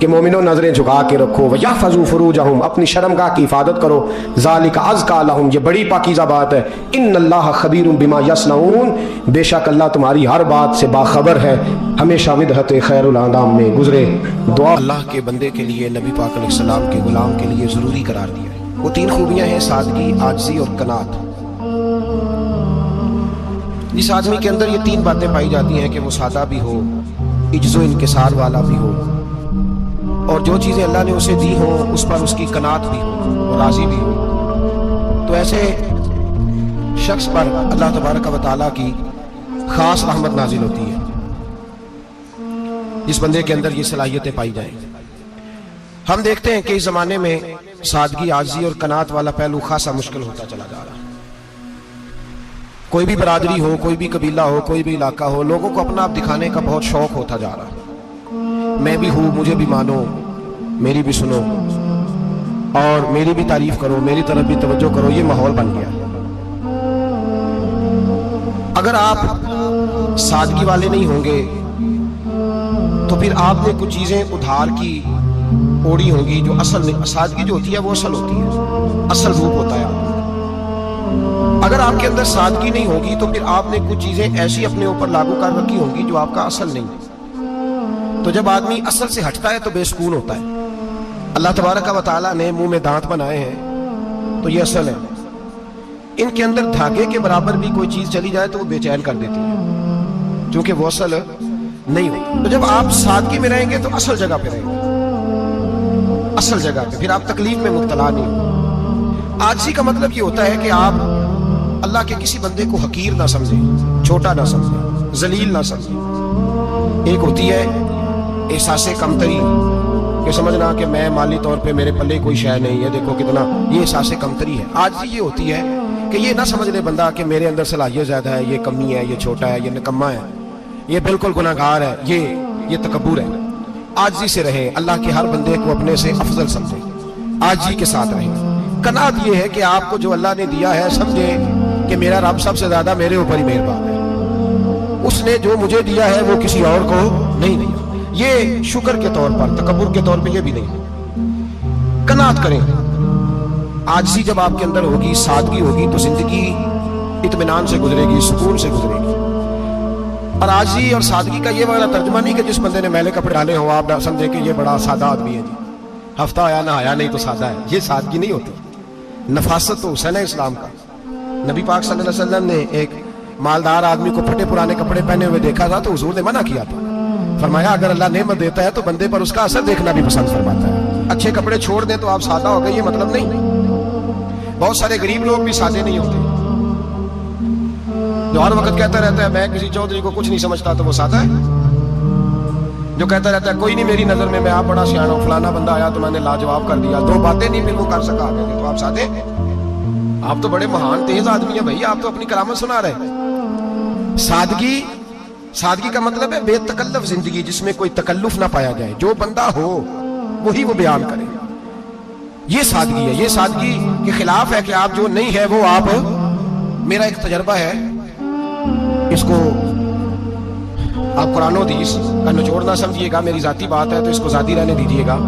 کہ مومنوں نظریں جھکا کے رکھو، وَيَحْفَظُوا فُرُوجَهُمْ، اپنی شرمگاہ کی حفاظت کرو، ذَلِكَ أَزْكَىٰ لَهُمْ، یہ بڑی پاکیزہ بات ہے، إِنَّ اللَّهَ خَبِيرٌ بِمَا يَصْنَعُونَ، بے شک اللہ تمہاری ہر بات سے باخبر ہے۔ ہمیشہ مدحت خیر الانام میں گزرے دعا اللہ کے بندے کے لیے، نبی پاک علیہ السلام کے غلام کے لیے ضروری قرار دیا ہے۔ وہ تین خوبیاں ہیں، سادگی، عاجزی اور قناعت۔ جس آدمی کے اندر یہ تین باتیں پائی جاتی ہیں کہ وہ سادہ بھی ہو، عجز و انکسار والا بھی ہو، اور جو چیزیں اللہ نے اسے دی ہوں اس پر اس کی قناعت بھی ہو، وہ راضی بھی ہو، تو ایسے شخص پر اللہ تبارک و تعالیٰ کی خاص رحمت نازل ہوتی ہے، جس بندے کے اندر یہ صلاحیتیں پائی جائیں۔ ہم دیکھتے ہیں کہ اس زمانے میں سادگی، عاجزی اور قناعت والا پہلو خاصا مشکل ہوتا چلا جا رہا ہے۔ کوئی بھی برادری ہو، کوئی بھی قبیلہ ہو، کوئی بھی علاقہ ہو، لوگوں کو اپنا آپ دکھانے کا بہت شوق ہوتا جا رہا ہے۔ میں بھی ہوں، مجھے بھی مانو، میری بھی سنو، اور میری بھی تعریف کرو، میری طرف بھی توجہ کرو، یہ ماحول بن گیا۔ اگر آپ سادگی والے نہیں ہوں گے تو پھر آپ نے کچھ چیزیں ادھار کی اوڑی ہوں گی جو اصل نہیں۔ سادگی جو ہوتی ہے وہ اصل ہوتی ہے، اصل روپ ہوتا ہے آپ۔ اگر آپ کے اندر سادگی نہیں ہوگی تو پھر آپ نے کچھ چیزیں ایسی اپنے اوپر لاگو کر رکھی ہوں گی جو آپ کا اصل نہیں ہے۔ تو جب آدمی اصل سے ہٹتا ہے تو بے سکون ہوتا ہے۔ اللہ تبارک و تعالیٰ نے منہ میں دانت بنائے ہیں تو یہ اصل ہے، ان کے اندر دھاگے کے برابر بھی کوئی چیز چلی جائے تو وہ بے چین کر دیتی ہے، کیونکہ وہ اصل نہیں ہوتی۔ تو جب آپ سادگی میں رہیں گے تو اصل جگہ پہ رہیں گے، اصل جگہ پہ، پھر آپ تکلیف میں مبتلا نہیں ہوں۔ عاجزی کا مطلب یہ ہوتا ہے کہ آپ اللہ کے کسی بندے کو حقیر نہ سمجھیں، چھوٹا نہ سمجھیں، ذلیل نہ سمجھیں۔ ایک ہوتی ہے احساس کمتری، کہ سمجھنا کہ میں مالی طور پہ میرے پلے کوئی شے نہیں ہے، دیکھو کتنا، یہ احساس کمتری ہے۔ عاجزی یہ ہوتی ہے کہ یہ نہ سمجھ لے بندہ کہ میرے اندر صلاحیت زیادہ ہے، یہ کمی ہے، یہ چھوٹا ہے، یہ نکما ہے، یہ بالکل گناہگار ہے، یہ تکبر ہے۔ عاجزی سے رہیں، اللہ کے ہر بندے کو اپنے سے افضل سمجھیں، عاجزی کے ساتھ رہیں۔ قناعت یہ ہے کہ آپ کو جو اللہ نے دیا ہے سمجھیں کہ میرا رب سب سے زیادہ میرے اوپر ہی مہربان ہے، اس نے جو مجھے دیا ہے وہ کسی اور کو نہیں دیا۔ یہ شکر کے طور پر، تکبر کے طور پہ یہ بھی نہیں۔ قناعت کریں۔ عاجزی جب آپ کے اندر ہوگی، سادگی ہوگی، تو زندگی اطمینان سے گزرے گی، سکون سے گزرے گی۔ اور عاجزی اور سادگی کا یہ والا ترجمہ نہیں کہ جس بندے نے میلے کپڑے ڈالے ہوں آپ سمجھیں کہ یہ بڑا سادہ آدمی ہے، جی ہفتہ آیا نہ آیا نہیں تو سادہ ہے، یہ سادگی نہیں ہوتی۔ نفاست تو حسن ہے اسلام کا۔ نبی پاک صلی اللہ علیہ وسلم نے ایک مالدار آدمی کو پھٹے پرانے کپڑے پہنے ہوئے دیکھا تھا تو حضور نے منع کیا تھا، فرمایا اگر اللہ نعمت دیتا ہے تو بندے پر اس کا اثر دیکھنا بھی پسند فرماتا ہے۔ اچھے کپڑے چھوڑ دیں تو آپ سادہ ہو گئے، یہ مطلب نہیں۔ بہت سارے غریب لوگ بھی سادے نہیں ہوتے، جو ہر وقت کہتا رہتا ہے میں کسی چودھری کو کچھ نہیں سمجھتا تو وہ سادہ ہے۔ جو کہتا رہتا ہے کوئی نہیں میری نظر میں آپ بڑا سیاح ہوں، فلانا بندہ آیا تو میں نے لاجواب کر دیا، دو باتیں نہیں پھر وہ کر سکا آگے، تو آپ سادے؟ آپ تو بڑے مہان تیز آدمی ہیں بھائی، آپ تو اپنی کرامت سنا رہے۔ سادگی کا مطلب ہے بے تکلف زندگی، جس میں کوئی تکلف نہ پایا جائے، جو بندہ ہو وہی وہ بیان کرے، یہ سادگی ہے۔ یہ سادگی کے خلاف ہے کہ آپ جو نہیں ہے وہ آپ۔ میرا ایک تجربہ ہے، اس کو آپ قرآن و حدیث کا نچوڑ نہ سمجھیے گا، میری ذاتی بات ہے تو اس کو ذاتی رہنے دیجیے گا۔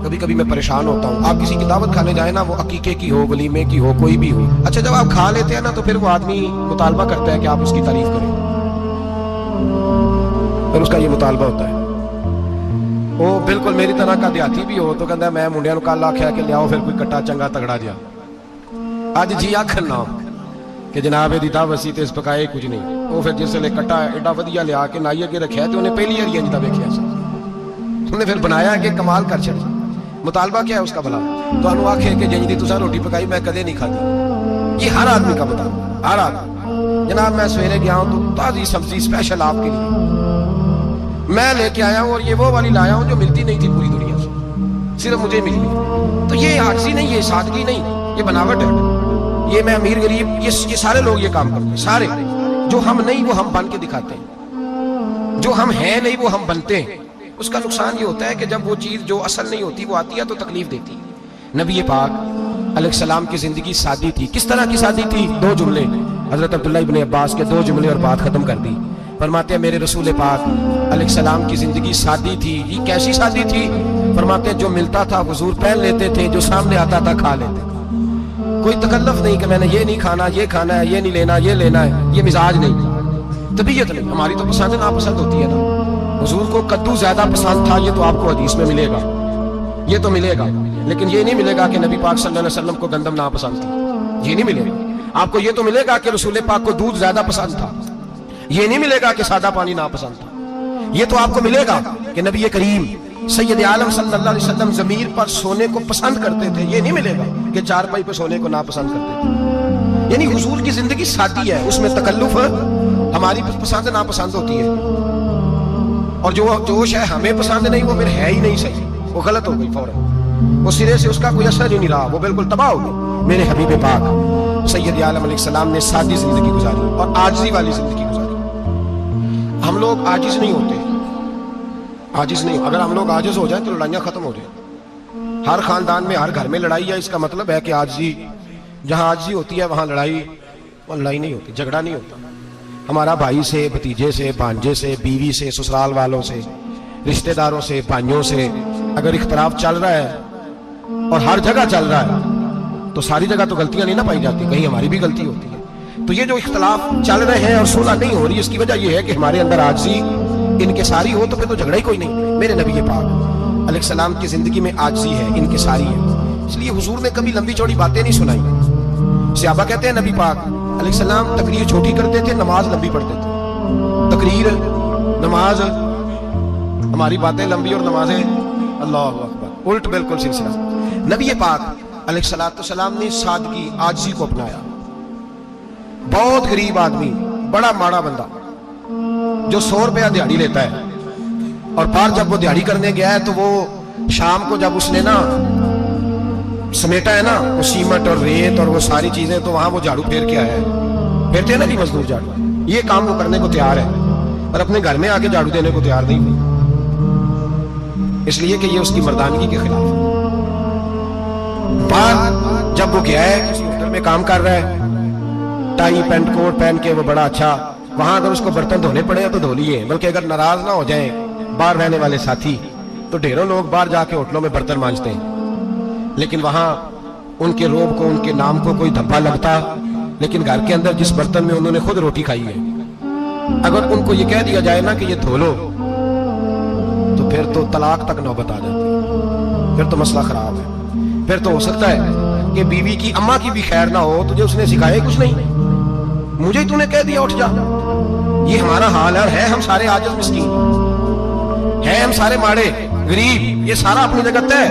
کبھی کبھی میں پریشان ہوتا ہوں، آپ کسی کی دعوت کھانے جائیں نا، وہ عقیقے کی ہو، ولیمے کی ہو، کوئی بھی ہو، اچھا جب آپ کھا لیتے ہیں نا تو پھر وہ آدمی مطالبہ کرتا ہے کہ آپ اس کی تعریف کریں، پھر اس کا یہ مطالبہ ہوتا ہے۔ وہ بالکل میری طرح کا دیہاتی بھی ہو تو کہتا ہے میں منڈیا نو کل آخیا کہ لیاؤ پھر کوئی کٹا چنگا تگڑا جا، اج جی آخر نہ کہ جناب یہ دعوت سی تے اس پکائے کچھ نہیں۔ وہ پھر جس ویلے کٹا ایڈا ودیا لیا کے نائی اگے رکھیا تو انہیں پہلی بار انج دا ویکھیا سی، انہیں پھر بنایا کہ کمال کر چھڑی۔ مطالبہ کیا ہے اس کا بھلا؟ تو انہوں آکھے کہ جنج دی تساں روٹی پکائی میں کدے نہیں کھادی۔ یہ ہر آدمی کا مطالبہ، ہر آدمی۔ جناب میں سویرے گیا ہوں تو تازی سبزی اسپیشل آپ کے لیے میں لے کے آیا ہوں، اور یہ وہ والی لایا ہوں جو ملتی نہیں تھی پوری دنیا سے، صرف مجھے ملی ہے۔ تو یہ عاجزی نہیں، یہ سادگی نہیں، یہ بناوٹ ہے۔ یہ میں امیر غریب، یہ سارے لوگ یہ کام کرتے ہیں، سارے۔ جو ہم نہیں وہ ہم بن کے دکھاتے ہیں، جو ہم ہیں نہیں وہ ہم بنتے ہیں۔ اس کا نقصان یہ ہوتا ہے کہ جب وہ چیز جو اصل نہیں ہوتی وہ آتی ہے تو تکلیف دیتی ہے۔ نبی پاک علیہ السلام کی زندگی سادی تھی۔ کس طرح کی سادی تھی؟ دو جملے، حضرت عبداللہ ابن عباس کے دو جملے اور بات ختم کر دی۔ فرماتے ہیں میرے رسول پاک علیہ السلام کی زندگی سادی تھی۔ یہ کیسی سادی تھی؟ فرماتے ہیں جو ملتا تھا حضور پہن لیتے تھے، جو سامنے آتا تھا کھا لیتے تھے. کوئی تکلف نہیں کہ میں نے یہ نہیں کھانا، یہ کھانا ہے، یہ نہیں لینا، یہ لینا ہے. یہ مزاج نہیں، طبیعت نہیں. ہماری تو پسند ناپسند ہوتی ہے نا. حضور کو کدو زیادہ پسند تھا، یہ تو آپ کو حدیث میں ملے گا، یہ تو ملے گا. لیکن یہ نہیں ملے گا کہ نبی پاک صلی اللہ علیہ وسلم کو گندم ناپسند تھی. یہ نہیں ملے گا. آپ کو یہ تو ملے گا کہ رسول پاک کو دودھ زیادہ پسند تھا. یہ نہیں ملے گا کہ سادہ پانی ناپسند تھا. یہ تو آپ کو ملے گا کہ نبی کریم سید عالم صلی اللہ علیہ وسلم ضمیر پر سونے کو پسند کرتے تھے. یہ نہیں ملے گا کہ چارپائی پہ سونے کو ناپسند کرتے تھے. یعنی حضور کی زندگی سادی ہے، اس میں تکلف ہماری پسند ناپسند ہوتی ہے. اور جو شے ہمیں پسند نہیں وہ پھر ہے ہی نہیں صحیح، وہ غلط ہو گئی فوراً. وہ سرے سے اس کا کوئی اثر ہی نہیں رہا، وہ بالکل تباہ ہو گئی. میرے حبیب پاک سید عالم علیہ السلام نے سادی زندگی گزاری اور عاجزی والی زندگی گزاری. ہم لوگ عاجز نہیں ہوتے، عاجز نہیں. اگر ہم لوگ عاجز ہو جائیں تو لڑائیاں ختم ہو جائیں. ہر خاندان میں، ہر گھر میں لڑائی ہے. اس کا مطلب ہے کہ عاجزی، جہاں عاجزی ہوتی ہے وہاں لڑائی نہیں ہوتی، جھگڑا نہیں ہوتا. ہمارا بھائی سے، بھتیجے سے، بھانجے سے، بیوی سے، سسرال والوں سے، رشتہ داروں سے، بھائیوں سے اگر اختلاف چل رہا ہے اور ہر جگہ چل رہا ہے تو ساری جگہ تو غلطیاں نہیں نہ پائی جاتی، کہیں ہماری بھی غلطی ہوتی ہے. تو یہ جو اختلاف چل رہے ہیں اور صلح نہیں ہو رہی، اس کی وجہ یہ ہے کہ ہمارے اندر عاجزی انکساری ہو. تو پھر تو جھگڑا ہی کوئی نہیں. میرے نبی پاک علیہ السلام کی زندگی میں عاجزی ہے، انکساری ہے. اس لیے حضور نے کبھی لمبی چوڑی باتیں نہیں سنائی. صحابہ کہتے ہیں نبی پاک علیہ السلام تقریر چھوٹی کرتے تھے، نماز لمبی پڑھتے تھے. تقریر، نماز، ہماری باتیں لمبی اور نمازیں اللہ اکبر الٹ بالکل سلسلہ. نبی پاک علیہ السلام نے سادگی، عاجزی کو اپنایا. بہت غریب آدمی، بڑا ماڑا بندہ جو 100 روپیہ دیہڑی لیتا ہے، اور پار جب وہ دیہڑی کرنے گیا ہے تو وہ شام کو جب اس نے نا سمیٹا ہے نا وہ سیمنٹ اور ریت اور وہ ساری چیزیں، تو وہاں وہ جھاڑو پھیر کے آیا ہے. پھیرتے ہیں نا جی مزدور جھاڑو. یہ کام وہ کرنے کو تیار ہے اور اپنے گھر میں آ کے جھاڑو دینے کو تیار نہیں ہوئی، اس لیے کہ یہ اس کی مردانگی کے خلاف ہے. بعد جب وہ گیا ہے کسی ہوٹل میں کام کر رہا ہے، ٹائی پینٹ کوٹ پہن کے وہ بڑا اچھا، وہاں اگر اس کو برتن دھونے پڑے تو دھو لیے. بلکہ اگر ناراض نہ ہو جائیں باہر رہنے والے ساتھی تو ڈھیروں لوگ باہر جا کے ہوٹلوں میں برتن مانجتے ہیں. لیکن وہاں ان کے روب کو، ان کے نام کو کوئی دھبا لگتا. لیکن گھر کے اندر جس برتن میں انہوں نے خود روٹی کھائی ہے، اگر ان کو یہ کہہ دیا جائے نا کہ یہ دھو لو تو پھر تو طلاق تک نوبت آ جاتی ہے. پھر تو مسئلہ خراب ہے. پھر تو ہو سکتا ہے کہ بیوی کی، اماں کی بھی خیر نہ ہو، تجھے اس نے سکھایا کچھ نہیں، مجھے ہی تو نے کہہ دیا اٹھ جا. یہ ہمارا حال ہے ہم سارے عاجز مسکین ہیں، ہم سارے ماڑے غریب. یہ سارا اپنی جگہ ہے.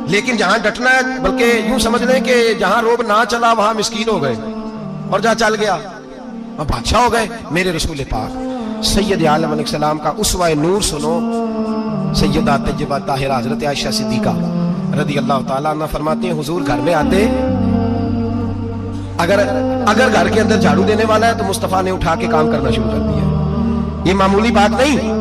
لیکن جہاں ڈٹنا ہے، بلکہ یوں سمجھ لیں کہ جہاں روب نہ چلا وہاں مسکین ہو گئے، اور جہاں چل گیا وہاں بادشاہ ہو گئے. میرے رسول پاک سید عالم علیہ السلام کا اسوہ نور سنو. سیدہ طیبہ طاہرہ حضرت عائشہ صدیقہ رضی اللہ تعالیٰ عنہ فرماتے ہیں حضور گھر میں آتے، اگر گھر کے اندر جھاڑو دینے والا ہے تو مصطفیٰ نے اٹھا کے کام کرنا شروع کر دیا. یہ معمولی بات نہیں.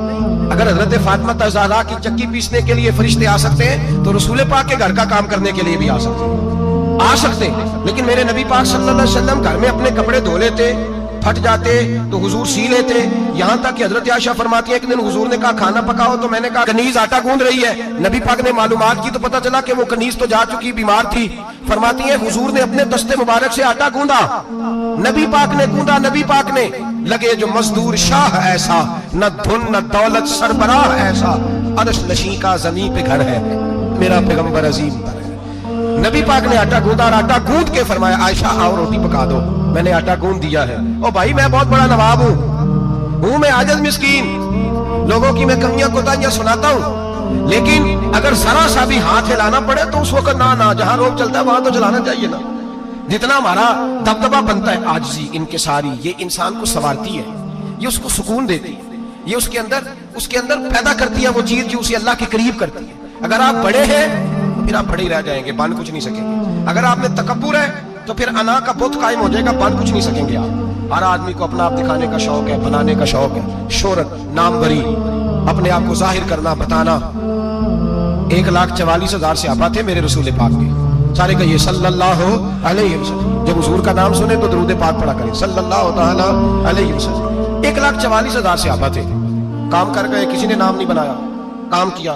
اگر حضرت فاطمہ زہرا کی چکی پیسنے کے لیے فرشتے آ سکتے ہیں تو رسول پاک کے گھر کا کام کرنے کے لیے بھی آ سکتے ہیں. لیکن میرے نبی پاک صلی اللہ علیہ وسلم گھر میں اپنے کپڑے دھو لیتے، پھٹ جاتے تو حضور سی لیتے. یہاں تک کہ حضرت عائشہ فرماتی ہے ایک دن حضور نے کہا کھانا پکاؤ، تو میں نے کہا کنیز آٹا گوندھ رہی ہے. نبی پاک نے معلومات کی تو پتہ چلا کہ وہ کنیز تو جا چکی، بیمار تھی. فرماتی ہے حضور نے اپنے دستے مبارک سے آٹا گوندا، نبی پاک نے گوندا، نبی پاک نے. لگے جو مزدور شاہ ایسا، نہ دھن نہ دولت سربراہ ایسا، عرش نشین کا زمین پہ گھر ہے، میرا پیغمبر عظیم پر ہے. نبی پاک نے آٹا گوندا اور آٹا گوند کے فرمایا عائشہ آؤ روٹی پکا دو. میں نے آٹا گوند دیا ہے. او بھائی میں بہت بڑا نواب ہوں میں عاجز مسکین، لوگوں کی میں کمیاں کوتاہیاں سناتا ہوں، لیکن اگر ذرا سا بھی ہاتھ ہلانا پڑے تو اس وقت نہ جہاں روب چلتا ہے وہاں تو چلانا چاہیے نا. جتنا ہمارا دبدبا بنتا ہے عاجزی، انکساری، یہ انسان کو سنوارتی ہے، یہ اس کو سکون دیتی ہے، یہ اس کے اندر پیدا کرتی ہے وہ چیز جو اسے اللہ کے قریب کرتی ہے. اگر آپ بڑے ہیں تو پھر آپ بڑے ہی رہ جائیں گے، بن کچھ نہیں سکیں گے. اگر آپ میں تکبر ہے تو پھر انا کا بت قائم ہو جائے گا، بن کچھ نہیں سکیں گے آپ. ہر آدمی کو اپنا آپ دکھانے کا شوق ہے، بنانے کا شوق ہے، شہرت، ناموری، اپنے آپ کو ظاہر کرنا، بتانا. 1,44,000 صحابہ تھے میرے رسول پاک کے، سارے کہیے صلی اللہ علیہ وسلم. جب حضور کا نام سنے تو درود پاک پڑھا کریں صلی اللہ تعالی علیہ وسلم. 1,44,000 صحابہ تھے. کام کر گئے، کسی نے نام نہیں بنایا، کام کیا.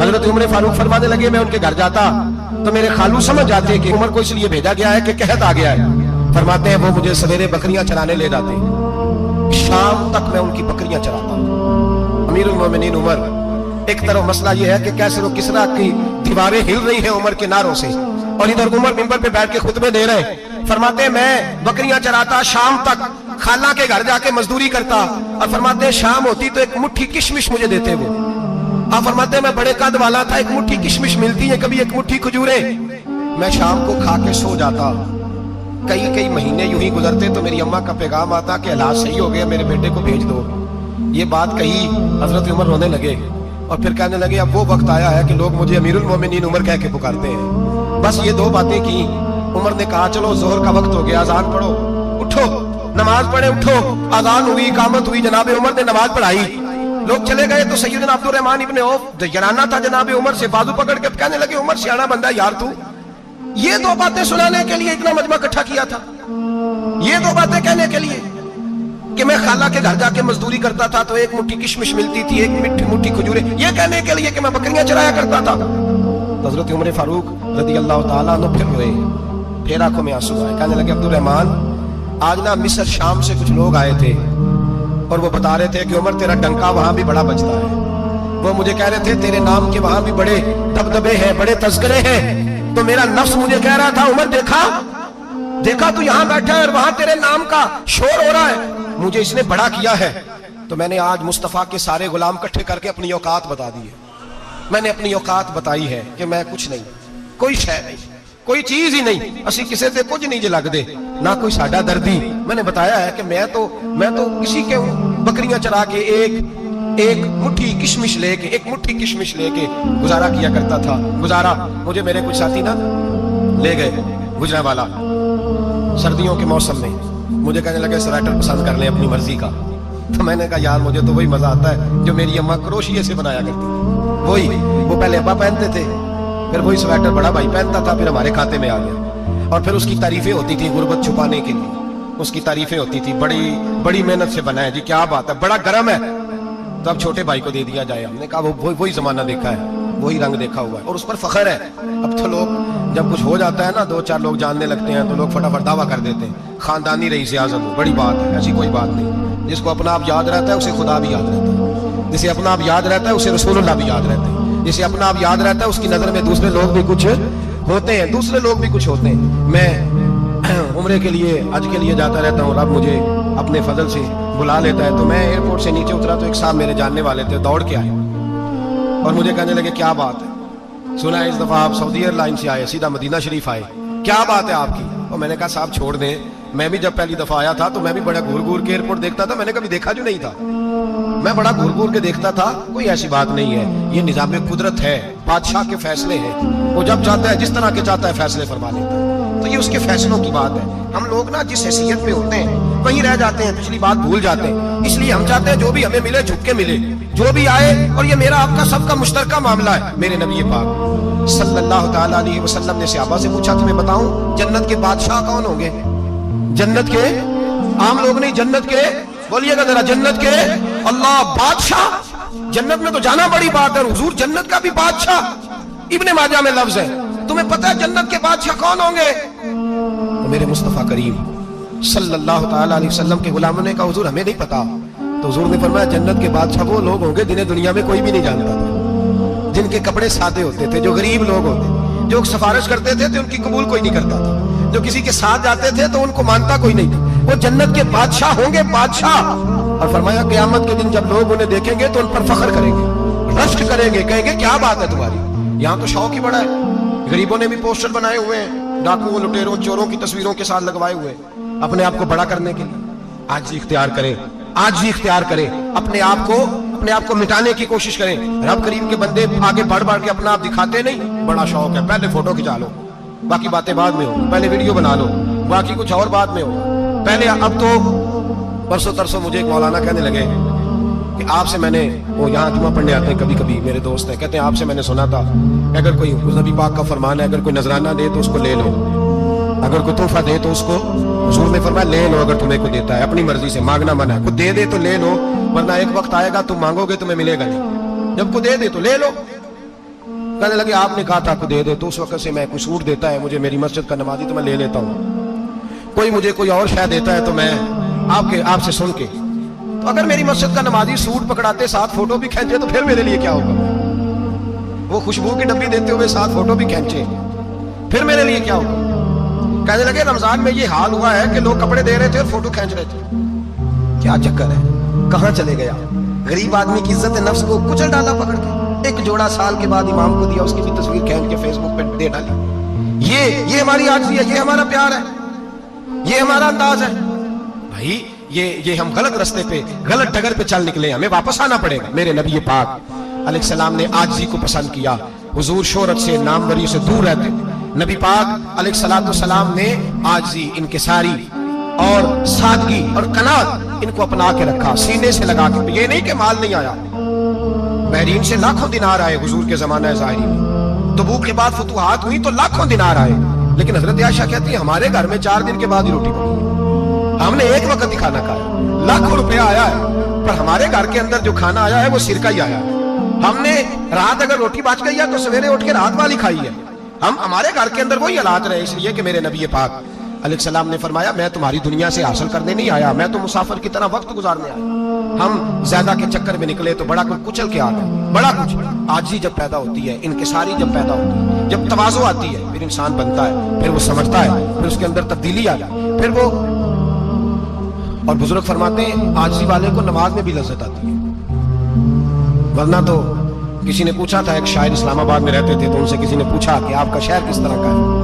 حضرت عمر فاروق فرمانے لگے میں ان کے گھر جاتا تو میرے خالو سمجھ جاتے کہ عمر کو اس لیے بھیجا گیا ہے کہ قحط آ گیا ہے. فرماتے ہیں وہ مجھے سویرے بکریاں چرانے لے جاتے, شام تک میں ان کی بکریاں چراتا. امیر المومنین عمر, ایک طرف مسئلہ یہ ہے کہ کیسر و کسرا کی دیواریں ہل رہی ہیں عمر کے نعروں سے, اور ادھر عمر منبر پہ بیٹھ کے خطبے دے رہے ہیں. فرماتے ہیں میں بکریاں چراتا, شام تک خالہ کے گھر جا کے مزدوری کرتا, اور فرماتے ہیں شام ہوتی تو ایک مٹھی کشمش مجھے دیتے وہ. آپ فرماتے ہیں میں بڑے قد والا تھا, ایک مٹھی کشمش ملتی ہے, کبھی ایک مٹھی کھجوریں, میں شام کو کھا کے سو جاتا. کئی مہینے یوں ہی گزرتے تو میری اماں کا پیغام آتا کہ حالات صحیح ہو گیا, میرے بیٹے کو بھیج دو. یہ بات کہی, حضرت عمر رونے لگے اور پھر کہنے لگے اب وہ وقت آیا ہے کہ لوگ مجھے امیر المومنین عمر کہہ کے پکارتے ہیں. بس یہ دو باتیں کی. عمر نے کہا چلو ظہر کا وقت ہو گیا, اذان پڑھو, اٹھو نماز پڑھے, اٹھو. اذان ہوئی, اقامت ہوئی, جناب عمر نے نماز پڑھائی, لوگ چلے گئے تو سیدنا عبد الرحمن ابن عوف جنانا تھا جناب عمر سے, بازو پکڑ کے کہنے لگے عمر سیانا بندہ یار تو یہ دو باتیں سنانے کے لیے اتنا مجمع اکٹھا کیا تھا, یہ دو باتیں کہنے کے لیے کہ میں خالہ کے گھر جا کے مزدوری کرتا تھا تو ایک مٹھی کشمش ملتی تھی, ایک مٹھی کھجوریں, یہ کہنے کے لیے کہ میں بکریاں چرایا کرتا تھا. حضرت عمر فاروق رضی اللہ تعالیٰ عنہ پھر ہوئے, پھر آنکھوں میں آنسو آئے. کہنے لگے عبد الرحمن آج نا مصر شام سے کچھ لوگ آئے تھے اور وہ بتا رہے تھے کہ عمر تیرا ڈنکا وہاں بھی بڑا بجتا ہے. وہ مجھے کہہ رہے تھے تیرے نام کے وہاں بھی بڑے دبدبے ہیں, بڑے تذکرے ہیں. تو میرا نفس مجھے کہہ رہا تھا عمر دیکھا تو یہاں بیٹھا ہے اور وہاں تیرے نام کا شور ہو رہا ہے, مجھے اس نے بڑا کیا ہے. تو میں نے آج مصطفیٰ کے سارے غلام کٹھے کر کے اپنی اوقات بتا دی ہے. میں نے اپنی اوقات بتائی ہے کہ میں کچھ نہیں, کوئی شے نہیں, کوئی چیز ہی نہیں, اسی کسی سے کچھ نہیں لگ دے, نہ کوئی ساڈا دردی. میں نے بتایا ہے کہ میں تو کسی کے بکریاں چرا کے ایک مٹھی کشمش لے کے گزارا کیا کرتا تھا. گزارا مجھے میرے کچھ ساتھی نا لے گئے گجرا والا سردیوں کے موسم میں, مجھے کہنے لگے سویٹر پسند کر لیں اپنی مرضی کا. تو میں نے کہا یار مجھے تو وہی مزہ آتا ہے جو میری اماں کروشیے سے بنایا کرتی تھی, وہ پہلے ابا پہنتے تھے, پھر وہی سویٹر بڑا بھائی پہنتا تھا, پھر ہمارے کھاتے میں آ گیا. اور پھر اس کی تعریفیں ہوتی تھی غربت چھپانے کے لیے, اس کی تعریفیں ہوتی تھی بڑی محنت سے بنا ہے جی, کیا بات ہے, بڑا گرم ہے, تو اب چھوٹے بھائی کو دے دیا جائے. ہم نے کہا وہی زمانہ دیکھا ہے, وہی رنگ دیکھا ہوا ہے, اور اس پر فخر ہے. اب تو لوگ جب کچھ ہو جاتا ہے نا, 2-4 لوگ جاننے لگتے ہیں تو لوگ فٹافٹ دعویٰ کر دیتے ہیں خاندانی رئیس اعظم ہو, بڑی بات ہے. ایسی کوئی بات نہیں. جس کو اپنا آپ یاد رہتا ہے اسے خدا بھی یاد رہتا ہے, جسے اپنا آپ یاد رہتا ہے اسے رسول اللہ بھی یاد رہتے ہیں, جسے اپنا آپ یاد رہتا ہے اس کی نظر میں دوسرے لوگ بھی کچھ ہوتے ہیں. میں عمرے کے لیے حج کے لیے جاتا رہتا ہوں, رب مجھے اپنے فضل سے بلا لیتا ہے. تو میں ایئرپورٹ سے نیچے اترا تو ایک صاحب میرے جاننے والے تھے, دوڑ کے آئے اور مجھے کہنے لگے کیا بات ہے, سنا ہے اس دفعہ آپ سعودی ایئر لائن سے آئے, سیدھا مدینہ شریف آئے, کیا بات ہے آپ کی. اور میں نے کہا صاحب چھوڑ دیں, میں بھی جب پہلی دفعہ آیا تھا تو میں بھی بڑا گھور کے ایئرپورٹ دیکھتا تھا, میں نے کبھی دیکھا جو نہیں تھا, میں بڑا گھور کے دیکھتا تھا. کوئی ایسی بات نہیں ہے, یہ نظام قدرت ہے, بادشاہ کے فیصلے ہیں, وہ جب چاہتا ہے جس طرح کے چاہتا ہے فیصلے فرما لیتا ہے. تو یہ اس کے فیصلوں کی بات ہے. ہم لوگ نا جس حیثیت پہ ہوتے ہیں وہیں رہ جاتے ہیں, پچھلی بات بھول جاتے ہیں. اس لیے ہم چاہتے ہیں جو بھی ہمیں ملے جھک کے ملے, جو بھی آئے, اور یہ میرا آپ کا سب کا مشترکہ معاملہ ہے. میرے نبی پاک صلی اللہ تعالیٰ علیہ وسلم نے صحابہ سے پوچھا تمہیں بتاؤں جنت کے بادشاہ کون ہوں گے؟ جنت کے عام لوگ نہیں, جنت کے, بولیے گا ذرا, جنت کے اللہ بادشاہ. جنت میں تو جانا بڑی بات ہے, حضور جنت کا بھی بادشاہ. ابن ماجہ میں لفظ ہے. تمہیں پتہ ہے جنت کے بادشاہ کون ہوں گے؟ تو میرے مصطفیٰ کریم صلی اللہ تعالیٰ علیہ وسلم کے غلاموں نے کہا حضور ہمیں نہیں پتا. تو حضور نے فرمایا جنت کے بادشاہ وہ لوگ ہوں گے جنہیں دنیا میں کوئی بھی نہیں جانتا تھا, جن کے کپڑے سادے ہوتے تھے, جو غریب لوگ ہوتے, جو سفارش کرتے تھے تو ان کی قبول کوئی نہیں کرتا تھا, جو کسی کے ساتھ جاتے تھے تو ان کو مانتا کوئی نہیں تھا. وہ جنت کے بادشاہ ہوں گے, بادشاہ. اور فرمایا قیامت کے دن جب لوگ انہیں دیکھیں گے تو ان پر فخر کریں گے, رشک کریں گے, کہیں گے کیا بات ہے تمہاری. یہاں تو شوق ہی بڑا ہے, غریبوں نے بھی پوسٹر بنائے ہوئے ہیں, ڈاکوؤں, لٹیروں, چوروں کی تصویروں کے ساتھ لگوائے ہوئے اپنے آپ کو بڑا کرنے کے لیے. آج اختیار کریں, اپنے آپ کو مٹانے کی کوشش کریں. رب کریم کے بندے آگے بڑھ کے اپنا آپ دکھاتے نہیں. بڑا شوق ہے, پہلے فوٹو کھچا لو, باقی باتیں بعد میں ہو, پہلے ویڈیو بنا لو, باقی کچھ اور بعد میں ہو. پہلے اب تو پرسوں ترسوں مجھے ایک مولانا کہنے لگے کہ آپ سے میں نے, وہ یہاں جمعہ پڑھنے آتے ہیں کبھی میرے دوست ہیں, کہتے ہیں آپ سے میں نے سنا تھا اگر کوئی نبی پاک کا فرمان ہے, اگر کوئی نذرانہ دے تو اس کو لے لو, اگر کوئی تحفہ دے تو اس کو, حضور نے فرمایا لے لو اگر تمہیں کوئی دیتا ہے, اپنی مرضی سے, مانگنا منع ہے. کوئی دے دے تو لے لو, ورنہ ایک وقت آئے گا تم مانگو گے تمہیں ملے گا نہیں. جب کوئی دے دے تو لے لو. کہنے لگے آپ نے کہا تھا کو دے دے، تو اس وقت سے میں کوئی سوٹ دیتا ہے مجھے میری مسجد کا نمازی تو میں لے لیتا ہوں، کوئی مجھے کوئی اور شے دیتا ہے تو میں آپ سے سن کے، تو اگر میری مسجد کا نمازی سوٹ پکڑاتے ساتھ فوٹو بھی کھینچے تو پھر میرے لیے کیا ہوگا؟ وہ خوشبو کی ڈبی دیتے ہوئے ساتھ فوٹو بھی کھینچے پھر میرے لیے کیا ہوگا؟ کہنے لگے رمضان میں یہ حال ہوا ہے کہ لوگ کپڑے دے رہے تھے اور فوٹو کھینچ رہے تھے، کیا چکر ہے، کہاں چلے گیا؟ غریب آدمی کی عزت نفس کو کچل ڈالا پکڑ کے، ایک جوڑا سال کے بعد امام کو دیا، اس کی بھی تصویر کھینچ کے فیس بک پہ دے ڈالی۔ یہ ہماری عاجزی ہے، یہ ہمارا پیار ہے، یہ ہمارا انداز ہے۔ بھائی یہ ہم غلط رستے پہ غلط ڈگر پہ چل نکلے، ہمیں واپس آنا پڑے گا۔ میرے نبی پاک علیہ السلام نے عاجزی کو پسند کیا، حضور شہرت سے ناموری سے دور رہتے، نبی پاک علیہ السلام نے عاجزی، انکساری اور سادگی اور قناعت ان کو اپنا کے رکھا، سینے سے لگا کے۔ یہ نہیں کہ مال نہیں آیا، بحرین سے لاکھوں دینار آئے حضور کے زمانہ ظاہری میں، تبوک کے بعد فتوحات ہوئی تو لاکھوں دینار آئے، لیکن حضرت عائشہ کہتی ہے ہمارے گھر میں 4 دن کے بعد ہی روٹی پکی، ہم نے ایک وقت ہی کھانا کھایا، لاکھوں روپیہ آیا ہے پر ہمارے گھر کے اندر جو کھانا آیا ہے وہ سرکہ ہی آیا ہے۔ ہم نے رات اگر روٹی بچ گئی ہے تو سویرے اٹھ کے رات والی کھائی ہے۔ ہمارے گھر کے اندر وہی حالات رہے، اس لیے کہ میرے نبی پاک علیہ السلام نے فرمایا میں تمہاری دنیا سے حاصل کرنے نہیں آیا، میں تو مسافر کی طرح وقت گزارنے آیا۔ ہم زیادہ کے چکر میں نکلے تو بڑا کچھ کچل کے آ گئے، بڑا کچھ۔ عاجزی جب پیدا ہوتی ہے، انکساری جب پیدا ہوتی ہے، جب تواضع آتی ہے، پھر انسان بنتا ہے، پھر وہ سمجھتا ہے، پھر اس کے اندر تبدیلی آ جائے، پھر وہ۔ اور بزرگ فرماتے ہیں عاجزی والے کو نماز میں بھی لذت آتی ہے، ورنہ تو کسی نے پوچھا تھا، ایک شاعر اسلام آباد میں رہتے تھے تو ان سے کسی نے پوچھا کہ آپ کا شہر کس طرح کا ہے؟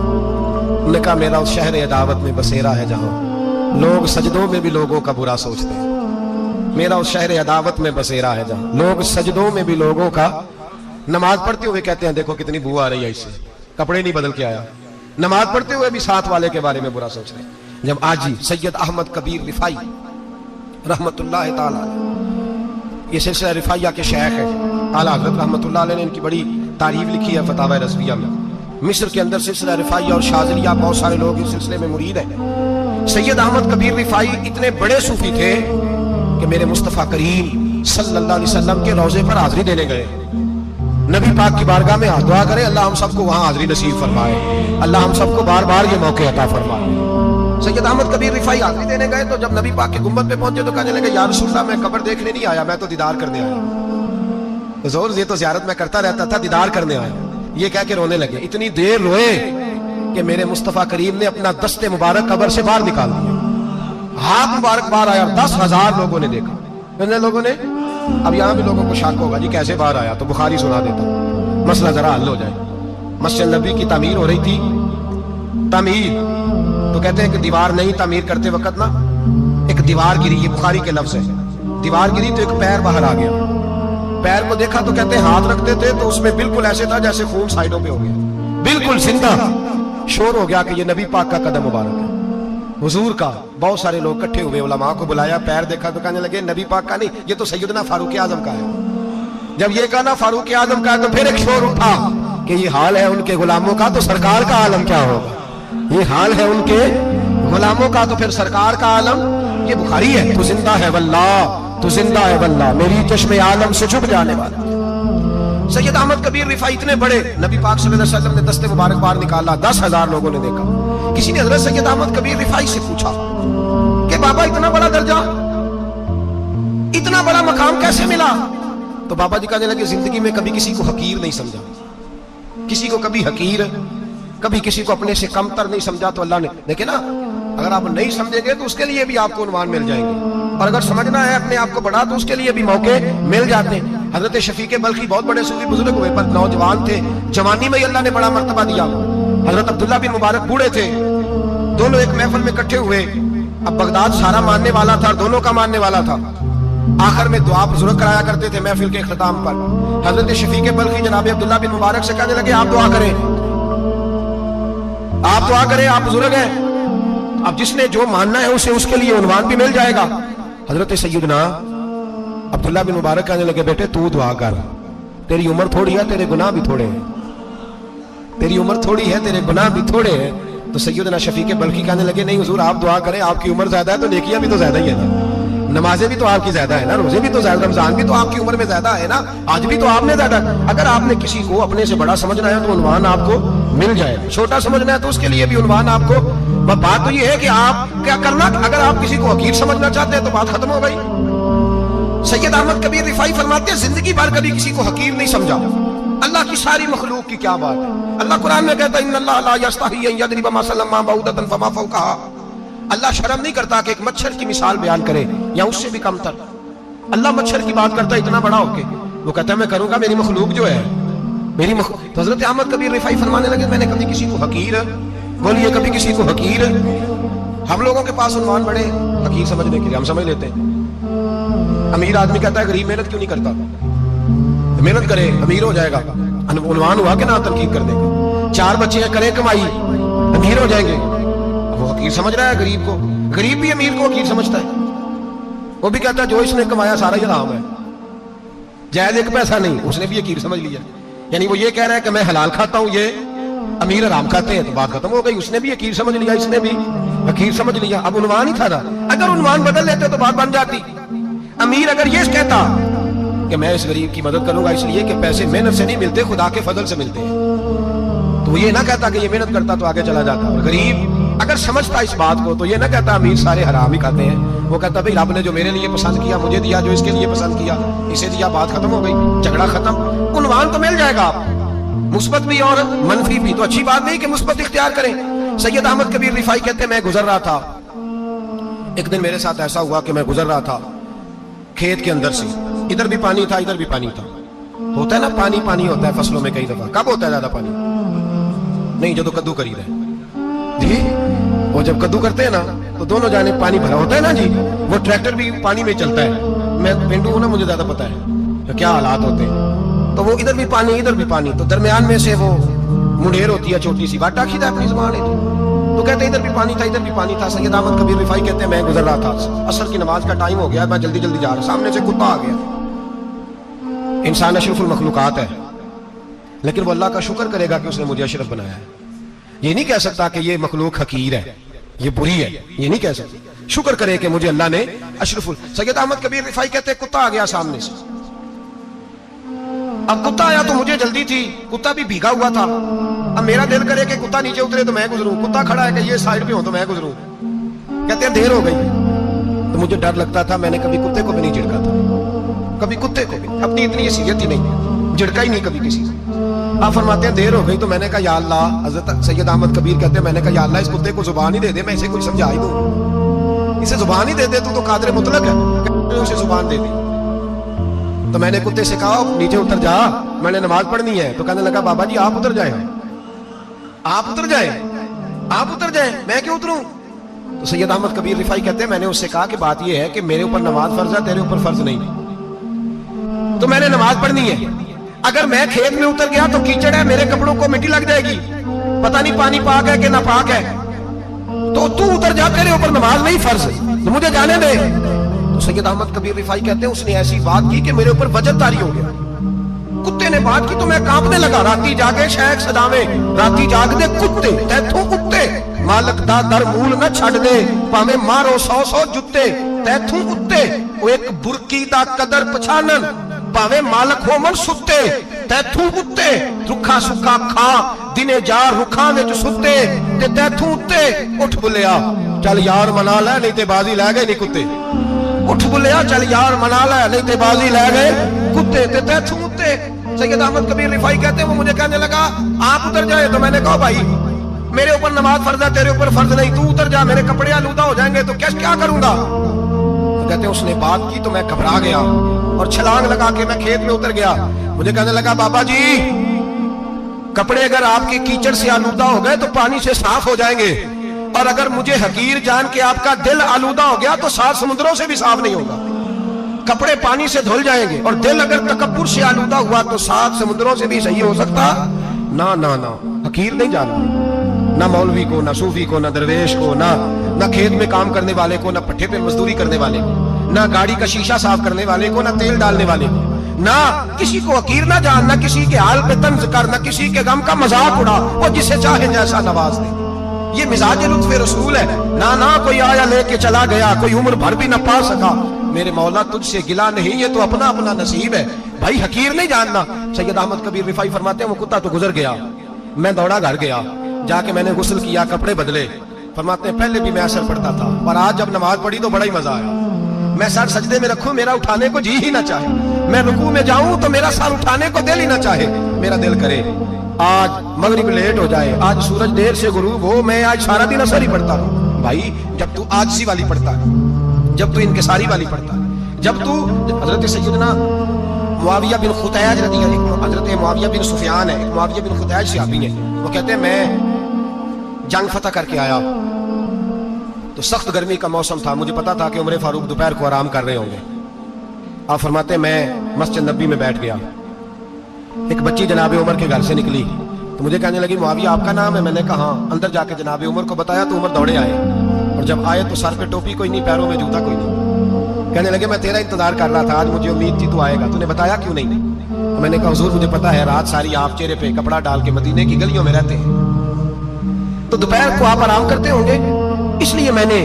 انہوں نے کہا میرا اس شہر عداوت میں بسیرا ہے جہاں لوگ سجدوں میں بھی لوگوں کا برا سوچتے ہیں۔ میرا اس شہر عداوت میں بسیرا ہے جہاں لوگ سجدوں میں بھی لوگوں کا، نماز پڑھتے ہوئے کہتے ہیں دیکھو کتنی بو آ رہی ہے اس سے، کپڑے نہیں بدل کے آیا، نماز پڑھتے ہوئے بھی ساتھ والے کے بارے میں برا سوچ رہے ہیں۔ جب آجی سید احمد کبیر رفاعی رحمت اللہ تعالی علیہ، یہ سلسلہ رفاعیہ کے شیخ ہے، اعلیٰ حضرت رحمت اللہ علیہ نے ان کی بڑی تعریف لکھی ہے فتاوی رضویہ میں۔ مصر کے اندر سلسلہ رفاعیہ اور شاذلیہ بہت سارے لوگ اس سلسلے میں مرید ہیں۔ سید احمد کبیر رفاعی اتنے بڑے صوفی تھے کہ میرے مصطفیٰ کریم صلی اللہ علیہ وسلم کے روضے پر حاضری دینے گئے، نبی پاک کی بارگاہ میں دعا کرے اللہ ہم سب کو وہاں حاضری نصیب فرمائے، اللہ ہم سب کو بار بار یہ موقع عطا فرمائے۔ سید احمد کبیر رفاعی حاضری دینے گئے تو جب نبی پاک کے گنبد پہ پہنچے تو کہنے لگے یا رسول اللہ میں قبر دیکھنے نہیں آیا، میں تو دیدار کرنے آیا۔ حضور یہ تو زیارت میں کرتا رہتا تھا، دیدار کرنے آیا۔ یہ کہہ کے رونے لگے، اتنی دیر روئے کہ میرے مصطفیٰ کریم نے اپنا دست مبارک قبر سے باہر نکال دیا، ہاتھ مبارک باہر آیا، 10,000 لوگوں نے دیکھا۔ کتنے لوگوں نے؟ اب یہاں بھی لوگوں کو شک ہوگا جی کیسے باہر آیا، تو بخاری سنا دیتا ہوں مسئلہ ذرا حل ہو جائے۔ مسجد نبی کی تعمیر ہو رہی تھی، تعمیر تو کہتے ہیں کہ دیوار نہیں، تعمیر کرتے وقت نا ایک دیوار گری، یہ بخاری کے لفظ ہے، دیوار گری تو ایک پیر باہر آ گیا، پیر کو دیکھا تو کہتے ہیں ہاتھ رکھتے تھے تو اس میں بالکل ایسے تھا جیسے خون سائڈوں پہ ہو گیا، بالکل زندہ۔ شور ہو گیا کہ یہ نبی پاک کا قدم مبارک ہے، حضور کا۔ بہت سارے لوگ اکٹھے ہوئے، علماء کو بلایا، پیر دیکھا تو کہنے لگے نبی پاک کا نہیں، یہ تو سیدنا فاروق اعظم کا ہے۔ جب یہ کہا نا فاروق اعظم کا ہے تو پھر ایک شور اٹھا کہ یہ حال ہے ان کے غلاموں کا تو سرکار کا عالم کیا ہوگا، یہ حال ہے ان کے غلاموں کا تو پھر سرکار کا عالم۔ یہ بخاری ہے، تو زندہ ہے واللہ، تو زندہ ہے واللہ، میری چشم عالم سے چھپ جانے والا۔ سید احمد کبیر رفاعی اتنے بڑے، نبی پاک صلی اللہ علیہ وسلم نے دست مبارک باہر نکالا، 10,000 لوگوں نے دیکھا۔ کسی نے حضرت سید احمد کبیر رفاعی سے پوچھا کہ بابا اتنا بڑا درجہ، اتنا بڑا مقام کیسے ملا؟ تو بابا جی کہنے لگے زندگی میں کبھی کسی کو حقیر نہیں سمجھا، کسی کو کبھی حقیر، کبھی کسی کو اپنے سے کم تر نہیں سمجھا۔ تو اللہ نے دیکھے نا، اگر آپ نہیں سمجھیں گے تو اس کے لیے بھی آپ کو عنوان مل جائیں گے، اور اگر سمجھنا ہے اپنے آپ کو بڑا تو اس کے لیے بھی موقع مل جاتے ہیں۔ حضرت شفیق بلخی بہت بڑے صوفی بزرگ ہوئے پر نوجوان تھے، جوانی میں ہی اللہ نے بڑا مرتبہ دیا۔ حضرت عبداللہ بن مبارک بوڑھے تھے، دونوں ایک محفل میں اکٹھے ہوئے۔ اب بغداد سارا ماننے والا تھا، دونوں کا ماننے والا تھا۔ آخر میں دعا بزرگ کرایا کرتے تھے محفل کے اختتام پر۔ حضرت شفیق بلخی جناب عبداللہ بن مبارک سے کہنے لگے آپ دعا کریں، آپ دعا کریں، آپ بزرگ ہیں، اب جس نے جو ماننا ہے اسے اس کے لیے عنوان بھی مل جائے گا۔ حضرت سیدنا عبداللہ بن مبارک کہنے لگے بیٹے تو دعا کر، تیری عمر تھوڑی ہے، تیرے گناہ بھی تھوڑے ہیں، تیری عمر تھوڑی ہے، تیرے گناہ بھی تھوڑے ہیں۔ تو سیدنا شفیق بلخی کہنے لگے نہیں حضور آپ دعا کریں، آپ کی عمر زیادہ ہے تو نیکیاں بھی تو زیادہ ہی ہے نا۔ نمازیں بھی تو آپ کی زیادہ ہے نا, روزے بھی تو زیادہ, رمضان بھی تو آپ کی عمر میں زیادہ ہے نا, آج بھی تو آپ نے زیادہ. اگر آپ نے کسی کو اپنے سے بڑا سمجھنا ہے تو عنوان آپ کو مل جائے, چھوٹا سمجھنا ہے تو اس کے لیے بھی عنوان آپ کو. بات تو یہ ہے کہ آپ کیا کرنا, اگر آپ کسی کو حقیر سمجھنا چاہتے ہیں تو بات ختم ہو گئی. سید احمد کبیر رفاعی فرماتے ہیں زندگی بھر کبھی کسی کو حقیر نہیں سمجھا. اللہ کی ساری مخلوق کی کیا بات ہے. اللہ قرآن میں کہتا ہے ان اللہ لا یستحی ان یضرب مثلا ما بعوضۃ فما فوقها. اللہ شرم نہیں کرتا کہ ایک مچھر کی مثال بیان کرے یا اس سے بھی کم تر. اللہ مچھر کی بات کرتا ہے اتنا بڑا ہو کے, وہ کہتا ہے میں کروں گا, میری مخلوق جو ہے میری مخلوق. تو حضرت احمد کبیر رفاعی فرمانے لگے میں نے کبھی کسی کو حقیر, بولیے کبھی کسی کو حقیر. ہم لوگوں کے پاس عنوان بڑے حقیر سمجھنے کے لیے ہم سمجھ لیتے ہیں. امیر آدمی کہتا ہے غریب محنت کیوں نہیں کرتا, محنت کرے امیر ہو جائے گا. عنوان ہوا کہ نہ تنقید کر دے گا. 4 بچے ہیں کرے کمائی امیر ہو جائیں گے. وہ حقیر سمجھ رہا ہے غریب کو, غریب بھی امیر کو حقیر سمجھتا ہے. وہ بھی کہتا ہے جو اس نے کمایا سارا ہی حرام ہے, جائز ایک پیسہ نہیں, اس نے بھی حقیر سمجھ لیا. یعنی وہ یہ کہہ رہا ہے کہ میں حلال کھاتا ہوں, یہ امیر حرام کھاتے ہیں, تو بات ختم ہو گئی. اس نے بھی حقیر سمجھ لیا, اس نے بھی حقیر سمجھ لیا. اب عنوان ہی تھا نا, اگر عنوان بدل لیتے تو بات بن جاتی. امیر اگر یہ کہتا کہ میں اس غریب کی مدد کروں گا اس لیے کہ پیسے محنت سے نہیں ملتے خدا کے فضل سے ملتے ہیں, تو وہ یہ نہ کہتا کہ یہ محنت کرتا تو آگے چلا جاتا. اور غریب اگر سمجھتا اس بات کو تو یہ نہ کہتا امیر سارے حرام ہی کھاتے ہیں. وہ کہتا بھئی رب نے جو میرے لیے پسند کیا مجھے دیا, جو اس کے لیے پسند کیا اسے دیا, بات ختم ہو گئی, جھگڑا ختم. عنوان تو مل جائے گا آپ, مثبت بھی اور منفی بھی. تو اچھی بات نہیں کہ مثبت اختیار کریں. سید احمد کبیر رفاعی کہتے ہیں میں گزر رہا تھا ایک دن, میرے ساتھ ایسا ہوا کہ میں گزر رہا تھا کھیت کے اندر سے, ادھر بھی پانی تھا ادھر بھی پانی تھا. ہوتا ہے نا پانی پانی ہوتا ہے فصلوں میں کئی دفعہ. کب ہوتا ہے زیادہ پانی؟ نہیں جب کدو کری رہے جی, وہ جب کدو کرتے ہیں نا تو دونوں جانب پانی بھرا ہوتا ہے نا جی. وہ ٹریکٹر بھی پانی میں چلتا ہے, میں پینڈو ہوں نا مجھے زیادہ پتا ہے کیا حالات ہوتے ہیں. تو وہ ادھر بھی پانی ادھر بھی پانی, تو درمیان میں سے وہ منڈیر ہوتی ہے چھوٹی سی, واٹا کھیدا اپنی زبان ہے. تو کہتے ہیں ادھر بھی پانی تھا ادھر بھی پانی تھا. سید احمد کبیر رفاعی کہتے ہیں میں گزر رہا تھا, عصر کی نماز کا ٹائم ہو گیا, میں جلدی جلدی جا رہا, سامنے سے کتا آ گیا. انسان اشرف المخلوقات ہے, لیکن وہ اللہ کا شکر کرے گا کہ اس نے مجھے اشرف بنایا ہے. یہ نہیں کہہ سکتا کہ یہ مخلوق حقیر ہے, یہ بری ہے, یہ نہیں کہہ سکتا. شکر کرے کہ مجھے اللہ نے اشرف. سید احمد کبیر رفاعی کہتے ہیں کتا آ گیا سامنے سے. اب کتا آیا تو مجھے جلدی تھی, کتا بھی بھیگا ہوا تھا. اب میرا دل کرے کہ کتا نیچے اترے تو میں گزروں, کتا کھڑا ہے کہ یہ سائیڈ پہ ہو تو میں گزروں. کہتے ہیں دیر ہو گئی. تو مجھے ڈر لگتا تھا, میں نے کبھی کتے کو بھی نہیں جھڑکا تھا, کبھی کتے کو بھی, اپنی اتنی حیثیت ہی نہیں, جھڑکا ہی نہیں کبھی کسی سے. آپ فرماتے ہیں دیر ہو گئی تو میں نے کہا یا اللہ, حضرت سید احمد کبیر کہتے ہیں میں نے کہا یا اللہ اس کتے کو زبان ہی دے دے, میں اسے کچھ سمجھا ہی دوں, اسے زبان ہی دے دے, تو قادر مطلق ہے, اسے زبان دے دی. تو میں نے کتے سے کہا نیچے اتر جا, میں نے نماز پڑھنی ہے. تو کہنے لگا بابا جی آپ اتر جائیں, آپ اتر جائیں, آپ اتر جائیں, میں کیوں اتروں. تو سید احمد کبیر رفاعی کہتے ہیں میں نے اس سے کہا کہ بات یہ ہے کہ میرے اوپر نماز فرض ہے, تیرے اوپر فرض نہیں, تو میں نے نماز پڑھنی ہے. اگر میں کھیت میں اتر گیا تو کیچڑ ہے, میرے کپڑوں کو مٹی لگ جائے گی, پتہ نہیں پانی پاک ہے کہ نہ پاک ہے, تو تو اتر جا, تیرے اوپر نماز نہیں فرض, تو مجھے جانے دے. تو سید احمد کبیر رفاعی کہتے ہیں اس نے ایسی بات کی کہ میرے اوپر وجد طاری ہو گیا. کتے نے بات کی تو میں کانپنے لگا. راتی جاگے شیخ صداوے, راتی جاگ دے کتے, تیتھوں کتے, مالک دا در مول نہ چھڑ دے, پاویں مارو 100 جتے, تیتھوں کتے, وہ ایک برکی دا قدر پچھانن, پاویں مالک ہو من ستے, تیتھوں کتے, رکھا سکھا کھا, دنے جار رکھاں وچ ستے, تے تیتھوں اتے, اٹھ بلیا چل یار منا لے نہیں تے بازی لے گئے نہیں کتے, اٹھ بلیا چل یار منا لے نہیں تے بازی لے گئے کتے, تے تیتھوں اتے. سید احمد کبیر رفاعی کہتے ہیں وہ مجھے کہنے لگا آپ اتر جائے. تو میں نے کہا بھائی میرے اوپر نماز فرض ہے, تیرے اوپر فرض نہیں, تو اتر جا, میرے کپڑے آلودہ ہو جائیں گے تو کیا کروں گا. تو کہتے ہیں اس نے بات کی تو میں گھبرا گیا اور چھلانگ لگا کے میں کھیت میں اتر گیا. مجھے کہنے لگا بابا جی کپڑے اگر آپ کے کیچڑ سے آلودہ ہو گئے تو پانی سے صاف ہو جائیں گے, اور اگر مجھے حقیر جان کے آپ کا دل آلودہ ہو گیا تو 7 سمندروں سے بھی صاف نہیں ہوگا. کپڑے پانی سے دھل جائیں گے, اور دل اگر تکبر سے آلودہ ہوا تو 7 سمندروں سے بھی صحیح ہو سکتا نہ. حقیر نہیں جانا, نہ مولوی کو, نہ صوفی کو, نہ درویش کو, نہ کھیت میں کام کرنے والے کو, نہ پٹھے پہ مزدوری کرنے والے کو, نہ گاڑی کا شیشہ صاف کرنے والے کو, نہ تیل ڈالنے والے کو, نہ کسی کو حقیر نہ جان, نہ کسی کے حال پہ طنز کر, نہ کسی کے غم کا مذاق اڑا, وہ جسے چاہے جیسا نواز دے. یہ مزاج لطف رسول ہے. نہ کوئی آیا لے کے چلا گیا, کوئی عمر بھر بھی نہ پا سکا, میرے مولا تجھ سے گلا نہیں، یہ تو اپنا اپنا نصیب ہے، بھائی حقیر نہیں جاننا۔ سید احمد کبیر رفاعی فرماتے ہیں وہ کتا تو گزر گیا، میں دوڑا گھر گیا، جا کے میں نے غسل کیا، کپڑے بدلے۔ فرماتے ہیں پہلے بھی میں اثر پڑھتا تھا، اور آج جب نماز پڑھی تو بڑا ہی مزہ آیا۔ میں سر سجدے میں رکھوں میرا اٹھانے کو جی ہی نہ چاہے، میں رکوع میں جاؤں تو میرا سر اٹھانے کو دل ہی نہ چاہے، میرا دل کرے آج مغرب لیٹ ہو جائے، آج سورج دیر سے غروب ہو، میں آج سارا دن اثر ہی پڑھتا ہوں۔ بھائی جب تو عاجزی والی پڑھتا ہے، جب تو انکساری والی پڑھتا ہے، جب تو حضرت سیدنا معاویہ بن خطیج رضی اللہ عنہ، حضرت معاویہ بن سفیان ہے، معاویہ بن خطیج صحابی ہیں، وہ کہتے ہیں میں جنگ فتح کر کے آیا تو سخت گرمی کا موسم تھا، مجھے پتا تھا کہ عمر فاروق دوپہر کو آرام کر رہے ہوں گے۔ آپ فرماتے ہیں میں مسجد نبی میں بیٹھ گیا، ایک بچی جناب عمر کے گھر سے نکلی تو مجھے کہنے لگی معاویہ آپ کا نام ہے؟ میں نے کہا ہاں۔ اندر جا کے جناب عمر کو بتایا تو عمر دوڑے آئے، اور جب آئے تو سر پہ ٹوپی کوئی نہیں، پیروں میں جوتا کوئی نہیں۔ کہنے لگے میں تیرا انتظار کر رہا تھا، آج مجھے امید تھی تو آئے گا، تو نے بتایا کیوں نہیں؟ میں نے کہا حضور مجھے پتا ہے رات ساری آپ چہرے پہ کپڑا ڈال کے مدینے کی گلیوں میں رہتے ہیں، تو دوپہر کو آپ آرام کرتے ہوں گے، اس لیے میں نے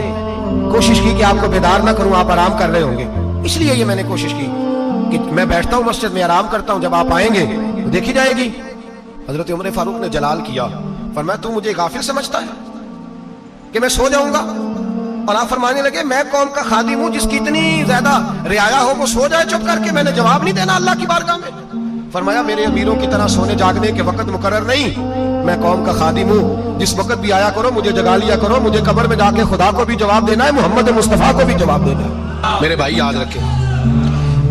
کوشش کی کہ آپ کو بیدار نہ کروں، آپ آرام کر رہے ہوں گے، اس لیے یہ میں نے کوشش کی کہ میں بیٹھتا ہوں مسجد میں آرام کرتا ہوں، جب آپ آئیں گے تو دیکھی جائے گی۔ حضرت عمر فاروق نے جلال کیا، فرمایا تو مجھے غافل سمجھتا ہے کہ میں سو جاؤں گا؟ اور آپ فرمانے لگے میں قوم کا خادم ہوں، جس کی اتنی زیادہ رعایا ہو وہ سو جائے چپ کر کے، میں نے جواب نہیں دینا اللہ کی بارگاہ میں؟ فرمایا میرے امیروں کی طرح سونے جاگنے کے وقت مقرر نہیں، میں قوم کا خادم ہوں، جس وقت بھی آیا کرو مجھے جگا لیا کرو، مجھے قبر میں جا کے خدا کو بھی جواب دینا ہے، محمد مصطفیٰ کو بھی جواب دینا ہے۔ میرے بھائی یاد رکھیں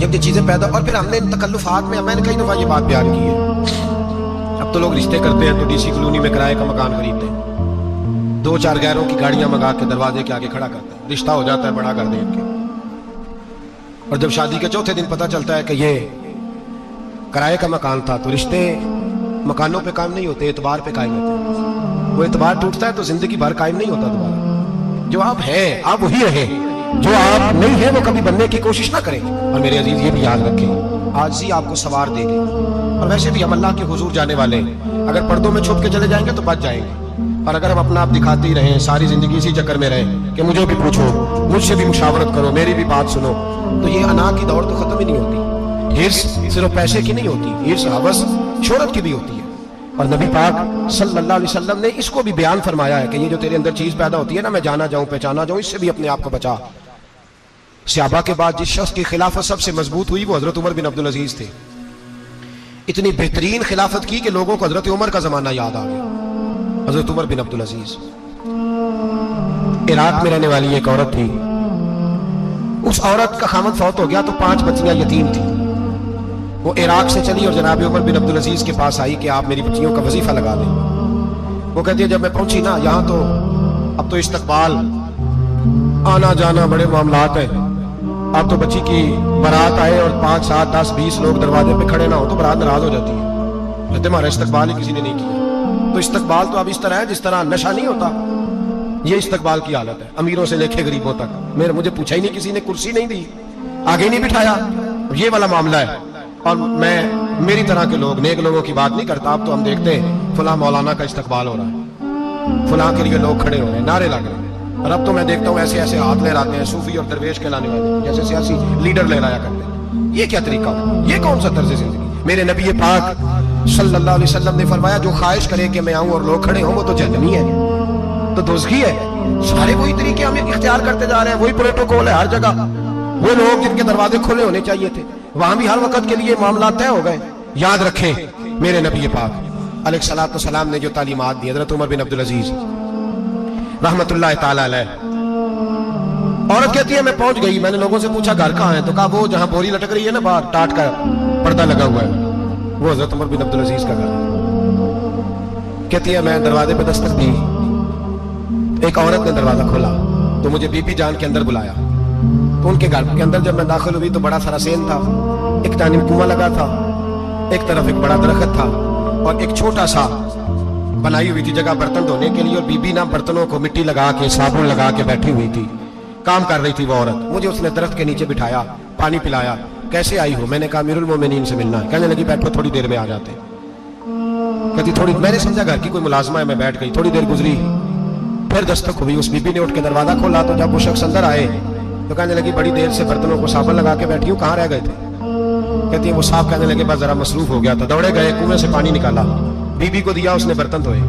جب یہ چیزیں پیدا، اور پھر ہم نے ان تکلفات میں نے کئی دفعہ یہ بات بیان کی ہے، اب تو لوگ رشتے کرتے ہیں تو ڈی سی کالونی میں کرائے کا مکان خریدتے ہیں، 2-4 غیروں کی گاڑیاں منگا کے دروازے کے آگے کھڑا کرتے ہیں، رشتہ ہو جاتا ہے بڑا کر دیں کے، اور جب شادی کے چوتھے دن پتہ چلتا ہے کہ یہ کرائے کا مکان تھا، تو رشتے مکانوں پہ قائم نہیں ہوتے، اعتبار پہ قائم ہوتے ہیں۔ وہ اعتبار ٹوٹتا ہے تو زندگی بھر قائم نہیں ہوتا دوبارہ۔ جو آپ ہیں آپ وہی رہیں، جو آپ نہیں ہیں وہ کبھی بننے کی کوشش نہ کریں۔ اور میرے عزیز یہ بھی یاد رکھیں عاجزی آپ کو سوار دے گی، اور ویسے بھی ہم اللہ کے حضور جانے والے ہیں، اگر پردوں میں چھپ کے چلے جائیں گے تو بچ جائیں گے، اور اگر ہم اپنا آپ دکھاتے ہی رہیں ساری زندگی اسی چکر میں رہیں کہ مجھے بھی پوچھو، مجھ سے بھی مشاورت کرو، میری بھی بات سنو، تو یہ انا کی دوڑ تو ختم ہی نہیں ہوتی۔ ہرس صرف پیسے کی نہیں ہوتی، ہرس ہوس شہرت کی بھی ہوتی ہے، اور نبی پاک صلی اللہ علیہ وسلم نے اس کو بھی بیان فرمایا ہے کہ یہ جو تیرے اندر چیز پیدا ہوتی ہے نا، میں جانا جاؤں پہچانا جاؤں، اس سے بھی اپنے آپ کو بچا۔ صحابہ کے بعد جس شخص کی خلافت سب سے مضبوط ہوئی وہ حضرت عمر بن عبدالعزیز تھے، اتنی بہترین خلافت کی کہ لوگوں کو حضرت عمر کا زمانہ یاد آ گیا۔ حضرت عمر بن عبدالعزیز عراق میں رہنے والی ایک عورت تھی، اس عورت کا خامد فوت ہو گیا تو 5 بچیاں یتیم تھیں، وہ عراق سے چلی اور جناب عمر بن عبدالعزیز کے پاس آئی کہ آپ میری بچیوں کا وظیفہ لگا دیں۔ وہ کہتی ہے جب میں پہنچی نا یہاں تو اب تو استقبال آنا جانا بڑے معاملات ہیں، اب تو بچی کی بارات آئے اور 5 7 10 20 لوگ دروازے پہ کھڑے نہ ہو تو بارات ناراض ہو جاتی ہے، کہتے ہمارا استقبال ہی کسی نے نہیں کیا۔ تو استقبال تو اب اس طرح ہے جس طرح نشہ نہیں ہوتا، یہ استقبال کی حالت ہے، امیروں سے لے کے غریبوں تک۔ مجھے پوچھا ہی نہیں کسی نے، کرسی نہیں دی، آگے نہیں بٹھایا، یہ والا معاملہ ہے۔ اور میں میری طرح کے لوگ نیک لوگوں کی بات نہیں کرتا، اب تو ہم دیکھتے ہیں فلاں مولانا کا استقبال ہو رہا ہے، فلاں کے لیے لوگ کھڑے ہو رہے ہیں، نعرے لگ رہے ہیں، اور اب تو میں دیکھتا ہوں ایسے ایسے ہاتھ لہراتے ہیں صوفی اور درویش کہلانے والے، جیسے سیاسی لیڈر لہرایا کرتے ہیں۔ یہ کیا طریقہ ہے؟ یہ کون سا طرز زندگی؟ میرے نبی پاک صلی اللہ علیہ وسلم نے فرمایا جو خواہش کرے کہ میں آؤں اور لوگ کھڑے ہوں وہ تو جہنمی ہے، تو دوزخی ہے۔ سارے وہی طریقے ہم اختیار کرتے جا رہے ہیں، وہی پروٹوکول ہے ہر جگہ، وہ لوگ جن کے دروازے کھلے ہونے چاہیے تھے وہاں بھی ہر وقت کے لیے معاملات طے ہو گئے۔ یاد رکھیں میرے نبی پاک علیہ الصلوۃ والسلام نے جو تعلیمات دی، حضرت عمر بن عبدالعزیز رحمت اللہ تعالی علیہ، عورت کہتی ہے میں پہنچ گئی، میں نے لوگوں سے پوچھا گھر کہاں ہے، تو کہا وہ جہاں بوری لٹک رہی ہے نا باہر ٹاٹ کا پردہ لگا ہوا ہے وہ حضرت عمر بن عبدالعزیز کا گھر ہے۔ کہتی ہے میں دروازے پہ دستک دی، ایک عورت نے دروازہ کھولا تو مجھے بی بی جان کے اندر بلایا، تو ان کے گھر کے اندر جب میں داخل ہوئی تو بڑا سارا سین تھا، ایک جانب کنواں لگا تھا، ایک طرف ایک بڑا درخت تھا، اور ایک چھوٹا سا بنائی ہوئی تھی جگہ برتن دھونے کے لیے، اور بی بی نا برتنوں کو مٹی لگا کے صابن لگا کے بیٹھی ہوئی تھی، کام کر رہی تھی وہ عورت۔ مجھے اس نے درخت کے نیچے بٹھایا، پانی پلایا، کیسے آئی ہو؟ میں نے کہا امیر المومنین سے ملنا ہے۔ کہنے لگی بیٹھو تھوڑی دیر میں آ جاتے۔ کہتی تھوڑی، میں نے سمجھا گھر کی کوئی ملازمہ ہے، میں بیٹھ گئی، تھوڑی دیر گزری، پھر دستک ہوئی، اس بی بی نے اٹھ کے دروازہ کھولا، تو جب وہ شخص اندر آئے تو کہنے لگی بڑی دیر سے برتنوں کو صابن لگا کے بیٹھی ہوں, کہاں رہ گئے تھے؟ کہتی ہے وہ صاحب کہنے لگے بس ذرا مصروف ہو گیا تھا, دوڑے گئے کنویں سے پانی نکالا, بیوی کو دیا, اس نے برتن دھوئے.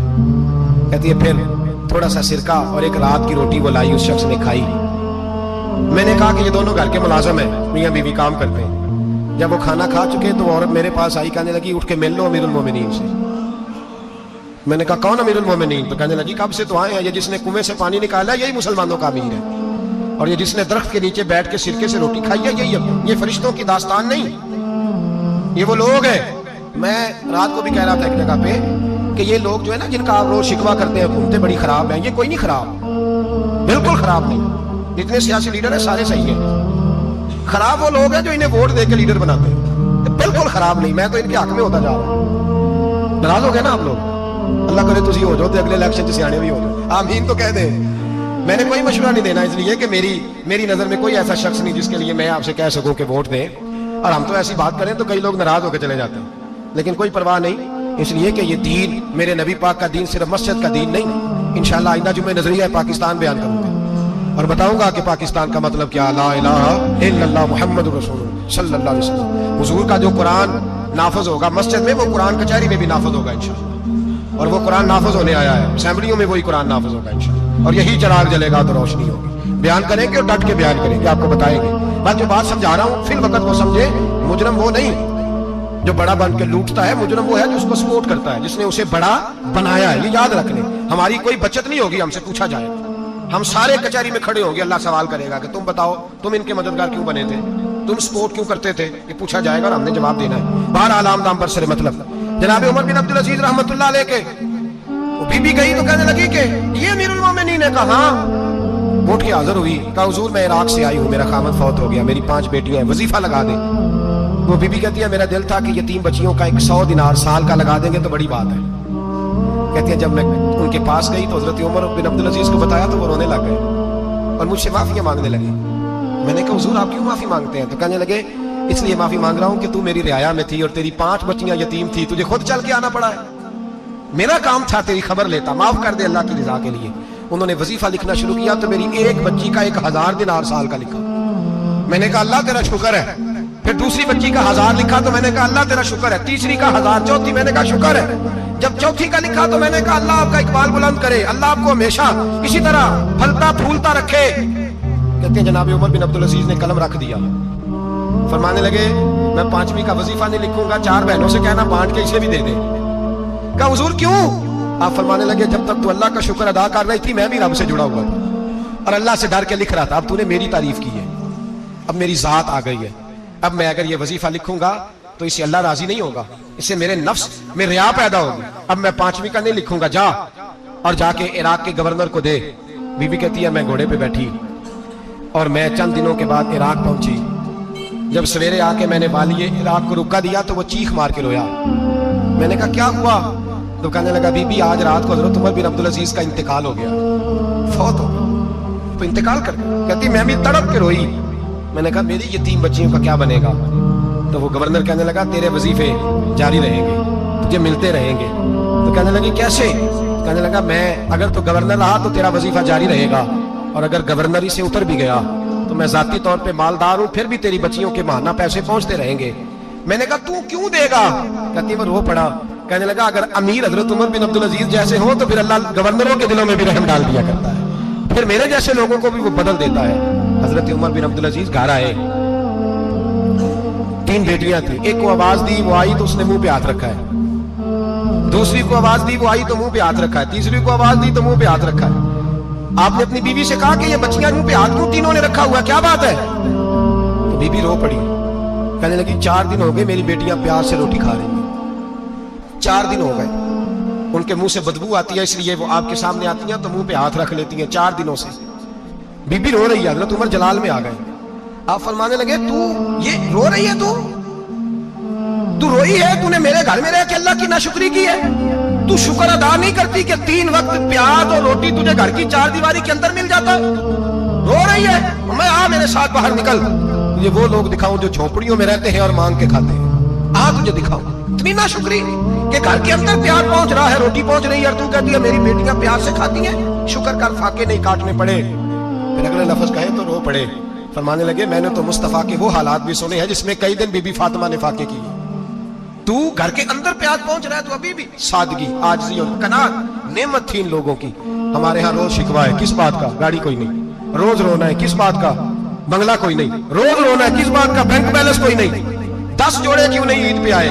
کہتی ہے پھر تھوڑا سا سرکہ اور ایک رات کی روٹی وہ لائی, اس شخص نے کھائی. میں نے کہا کہ یہ دونوں گھر کے ملازم ہیں, میاں بیوی کام کرتے ہیں. جب وہ کھانا کھا چکے تو عورت میرے پاس آئی, کہنے لگی اٹھ کے مل لو امیر المومنین سے. میں نے کہا کون امیر المومنین؟ تو کہنے لگی کب سے تو آئے ہیں, یہ جس نے کنویں سے پانی نکالا یہی مسلمانوں کا امیر ہے, اور یہ جس نے درخت کے نیچے بیٹھ کے سرکے سے روٹی کھائی ہے یہی. یہ فرشتوں کی داستان نہیں, یہ وہ لوگ ہیں. میں رات کو بھی کہہ رہا تھا ایک جگہ پہ کہ یہ لوگ جو ہے نا جن کا آپ روز شکوہ کرتے ہیں حکومتیں بڑی خراب ہیں, یہ کوئی نہیں خراب, بالکل خراب نہیں. جتنے سیاسی لیڈر ہیں سارے صحیح ہیں. خراب وہ لوگ ہیں جو انہیں ووٹ دے کے لیڈر بناتے ہیں, بالکل خراب نہیں. میں تو ان کے حق میں ہوتا جا رہا ہوں. ناراض ہو گئے نا آپ لوگ؟ اللہ کرے تسی ہو جاؤ تو اگلے الیکشن سے سیانے بھی ہو جاؤ, آمین تو کہہ دیں. میں نے کوئی مشورہ نہیں دینا, اس لیے کہ میری نظر میں کوئی ایسا شخص نہیں جس کے لیے میں آپ سے کہہ سکوں کہ ووٹ دیں. اور ہم تو ایسی بات کریں تو کئی لوگ ناراض ہو کے چلے جاتے ہیں, لیکن کوئی پرواہ نہیں, اس لیے کہ یہ دین میرے نبی پاک کا دین صرف مسجد کا دین نہیں. انشاءاللہ آئندہ جمعہ نظریہ پاکستان بیان کروں گا اور بتاؤں گا کہ پاکستان کا مطلب کیا, لا الہ الا اللہ محمد رسول اللہ صلی اللہ علیہ وسلم. حضور کا جو قرآن نافذ ہوگا مسجد میں, وہ قرآن کچہری میں بھی نافذ ہوگا انشاءاللہ. اور وہ قرآن نافذ ہونے آیا ہے, اسمبلیوں میں وہی قرآن نافذ ہوگا انشاءاللہ. اور یہی چراغ جلے گا تو روشنی ہوگی. بیان کریں گے اور ڈٹ کے بیان کریں گے, آپ کو بتائیں گے. بس جو بات سمجھا رہا ہوں فی الوقت وہ سمجھے. مجرم وہ نہیں جو بڑا بن کے لوٹتا ہے, مجرم وہ ہے جو اس کو سپورٹ کرتا ہے, جس نے اسے بڑا بنایا ہے. یہ یاد رکھ لیں, ہماری کوئی بچت نہیں ہوگی, ہم سے پوچھا جائے. ہم سارے کچہری میں کھڑے ہوں گے, اللہ سوال کرے گا کہ تم بتاؤ تم ان کے مددگار کیوں بنے تھے, تم سپورٹ کیوں کرتے تھے, یہ پوچھا جائے گا اور ہم نے جواب دینا ہے. بہرحال آمدام برسر مطلب جناب عمر بن عبدالعزیز رحمۃ اللہ علیہ کے وہ بی بی گئی تو کہنے لگی کہ یہ امیر المومنین نے کہا ہاں. اٹھ کے حاضر ہوئی, کہا حضور میں عراق سے آئی ہوں, میرا خامد فوت ہو گیا, میری 5 بیٹیاں ہیں, وظیفہ لگا دیں. وہ بی بی کہتی ہے میرا دل تھا کہ یتیم بچیوں کا 100 دینار سال کا لگا دیں گے تو بڑی بات ہے. کہتی ہے جب میں ان کے پاس گئی تو حضرت عمر بن عبدالعزیز کو بتایا تو وہ رونے لگ گئے اور مجھ سے معافیاں مانگنے لگے. میں نے کہا حضور آپ کیوں معافی مانگتے ہیں؟ تو کہنے لگے اس لیے معافی مانگ رہا ہوں کہ تو میری رعایا میں تھی اور تیری 5 بچیاں یتیم تھی, تجھے خود چل کے آنا پڑا ہے. میرا کام تھا تیری خبر لیتا, معاف کر دے اللہ کی رضا کے لیے. انہوں نے وظیفہ لکھنا شروع کیا تو میری ایک بچی کا 1000 دینار سال کا لکھا. میں نے کہا اللہ تیرا شکر ہے. پھر دوسری بچی کا 1000 لکھا تو میں نے کہا اللہ تیرا شکر ہے. تیسری کا 1000, چوتھی میں نے کہا شکر ہے. جب چوتھی کا لکھا تو میں نے کہا اللہ آپ کا اقبال بلند کرے, اللہ آپ کو ہمیشہ اسی طرح پھلتا پھولتا رکھے. کہتے ہیں جناب عمر بن عبدالعزیز نے قلم رکھ دیا, فرمانے لگے میں 5ویں کا وظیفہ نہیں لکھوں گا, 4 بہنوں سے کہنا بانٹ کے اسے بھی دے دے. کہا حضور کیوں؟ آپ فرمانے لگے جب تک تو اللہ کا شکر ادا کر رہی تھی میں بھی رب سے جڑا ہوا تھا اور اللہ سے ڈر کے لکھ رہا تھا. اب تو نے میری تعریف کی ہے, اب میری ذات آ گئی ہے, اب میں اگر یہ وظیفہ لکھوں گا تو اس سے اللہ راضی نہیں ہوگا, اس سے میرے نفس میں ریا پیدا ہوگی. اب میں 5ویں کا نہیں لکھوں گا, جا اور جا کے عراق کے گورنر کو دے. بی بی کہتی ہے میں گھوڑے پہ بیٹھی اور میں چند دنوں کے بعد عراق پہنچی. جب سویرے آ کے میں نے والی عراق کو رکا دیا تو وہ چیخ مار کے رویا. میں نے کہا کیا ہوا؟ تو کہنے لگا بی بی آج رات کو حضرت عمر بن عبدالعزیز کا انتقال ہو گیا, فوت ہو گیا. تو انتقال کر گیا. کہتی میں بھی تڑپ کے روئی. میں نے کہا میری یتیم بچیوں کا کیا بنے گا؟ تو وہ گورنر کہنے لگا تیرے وظیفے جاری رہیں گے, تجھے ملتے رہیں گے. تو کہنے لگی کیسے؟ کہنے لگا میں اگر تو گورنر رہا تو تیرا وظیفہ جاری رہے گا, اور اگر گورنری سے اتر بھی گیا تو میں ذاتی طور پہ مالدار ہوں, پھر بھی تیری بچیوں کے ماہانہ پیسے پہنچتے رہیں گے. میں نے کہا تو کیوں دے گا؟ کہتی وہ رو پڑا. کہنے لگا اگر امیر حضرت عمر بن عبدالعزیز جیسے ہوں تو پھر اللہ گورنروں کے دلوں میں بھی رحم ڈال دیا کرتا ہے, پھر میرے جیسے لوگوں کو بھی وہ بدل دیتا ہے. حضرت عمر بن عبدالعزیز گھر آئے, 3 بیٹیاں تھیں. ایک کو آواز دی وہ آئی تو اس نے منہ پہ ہاتھ رکھا ہے, دوسری کو آواز دی وہ آئی تو منہ پہ ہاتھ رکھا ہے, تیسری کو آواز دی تو منہ پہ ہاتھ رکھا ہے. آپ نے اپنی بیوی سے کہا کہ یہ بچیاں منہ پہ ہاتھ کیوں تینوں نے رکھا ہوا, کیا بات ہے؟ تو بیوی رو پڑی, کہنے لگی 4 دن ہو گئے میری بیٹیاں پیار سے روٹی کھا رہی ہیں, 4 دن ہو گئے. ان کے منہ سے بدبو آتی ہے اس لیے وہ آپ کے سامنے آتی ہیں تو منہ پہ ہاتھ رکھ لیتی ہیں 4 دنوں سے. بی بی رو رہی ہے, حضرت عمر جلال میں آ گئے. آپ فرمانے لگے تو یہ رو رہی ہے, تو روئی ہے, تو نے میرے گھر میں رہ کے اللہ کی ناشکری کی ہے, تو شکر ادا نہیں کرتی کہ 3 وقت پیاز اور روٹی تجھے گھر کی 4 دیواری کے اندر مل جاتا ہے. رو رہی ہے, میں آ میرے ساتھ باہر نکل, تجھے وہ لوگ دکھاؤں جو جھونپڑیوں میں رہتے ہیں اور مانگ کے کھاتے ہیں. آ تجھے دکھاؤں. اتنی ناشکری کہ گھر کے اندر پیاز پہنچ رہا ہے, روٹی پہنچ رہی ہے, اور تو کہتی ہے میری بیٹیاں پیاز سے کھاتی ہیں. شکر کر فاقے نہیں کاٹنے پڑے. پھر اگلے لفظ کہے تو رو پڑے. فرمانے لگے میں نے تو مصطفیٰ کے وہ حالات بھی سنے ہیں جس میں کئی دن بی بی فاطمہ نے فاقے کی. تو گھر کے اندر پہ آج پہنچ رہا ہے تو ابھی بھی سادگی عاجزی اور قناعت نعمت تھی ان لوگوں کی. ہمارے ہاں روز شکوا ہے کس بات کا؟ گاڑی کوئی نہیں. روز رونا ہے کس بات کا؟ بنگلہ کوئی نہیں. روز رونا ہے کس بات کا؟ بینک بیلنس کوئی نہیں. 10 جوڑے کیوں نہیں عید پہ آئے؟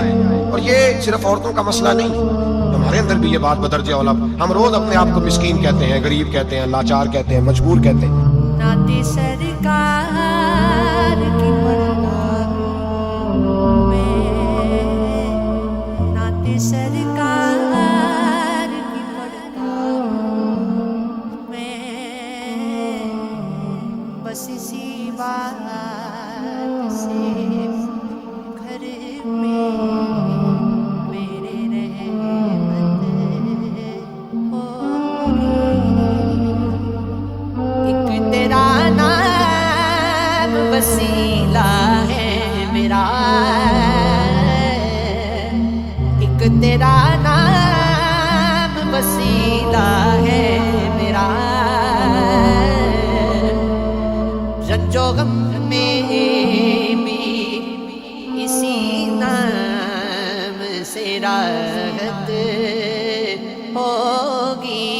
اور یہ صرف عورتوں کا مسئلہ نہیں, ہمارے اندر بھی یہ بات بدرجہ اولا. ہم روز اپنے آپ کو مسکین کہتے ہیں, غریب کہتے ہیں, لاچار کہتے ہیں, مجبور کہتے ہیں. نعت سرکار کی پڑھتا ہوں میں, نعت سرکار کی پڑھتا ہوں میں, بس اسی بات سے گھر میں میرے رحمت ہوگی. ایک تیرا نام وسیلہ ہے میرا, ایک تیرا نام وسیلہ ہے میرا, رنج و غم میں بھی اسی نام سے راحت ہوگی.